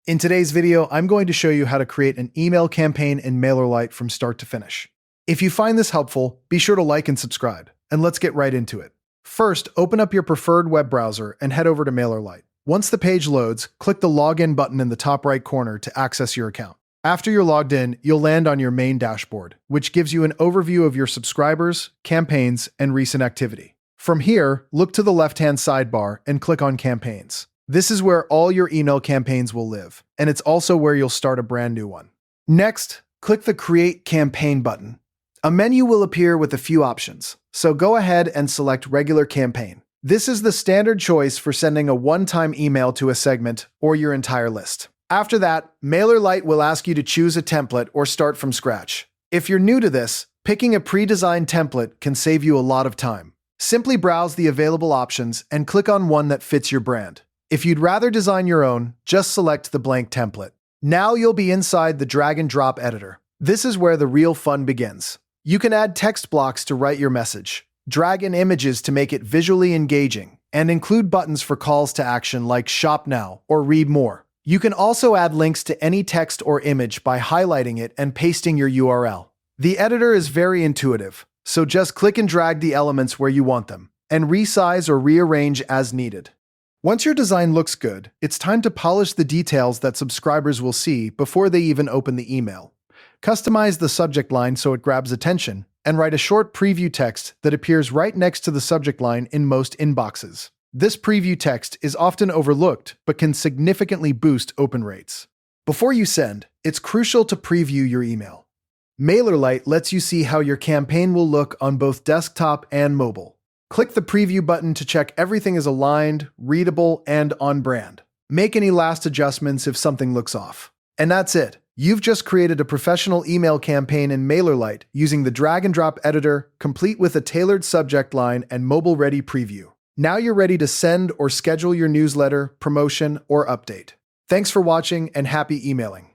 In today's video, I'm going to show you how to create an email campaign in MailerLite from start to finish. If you find this helpful, be sure to like and subscribe, and let's get right into it. First, open up your preferred web browser and head over to MailerLite. Once the page loads, click the Login button in the top right corner to access your account. After you're logged in, you'll land on your main dashboard, which gives you an overview of your subscribers, campaigns, and recent activity. From here, look to the left-hand sidebar and click on Campaigns. This is where all your email campaigns will live, and it's also where you'll start a brand new one. Next, click the Create Campaign button. A menu will appear with a few options, so go ahead and select Regular Campaign. This is the standard choice for sending a one-time email to a segment or your entire list. After that, MailerLite will ask you to choose a template or start from scratch. If you're new to this, picking a pre-designed template can save you a lot of time. Simply browse the available options and click on one that fits your brand. If you'd rather design your own, just select the blank template. Now you'll be inside the drag and drop editor. This is where the real fun begins. You can add text blocks to write your message, drag in images to make it visually engaging, and include buttons for calls to action like Shop Now or Read More. You can also add links to any text or image by highlighting it and pasting your URL. The editor is very intuitive, so just click and drag the elements where you want them, and resize or rearrange as needed. Once your design looks good, it's time to polish the details that subscribers will see before they even open the email. Customize the subject line so it grabs attention, and write a short preview text that appears right next to the subject line in most inboxes. This preview text is often overlooked, but can significantly boost open rates. Before you send, it's crucial to preview your email. MailerLite lets you see how your campaign will look on both desktop and mobile. Click the preview button to check everything is aligned, readable, and on brand. Make any last adjustments if something looks off. And that's it. You've just created a professional email campaign in MailerLite using the drag and drop editor, complete with a tailored subject line and mobile-ready preview. Now you're ready to send or schedule your newsletter, promotion, or update. Thanks for watching and happy emailing.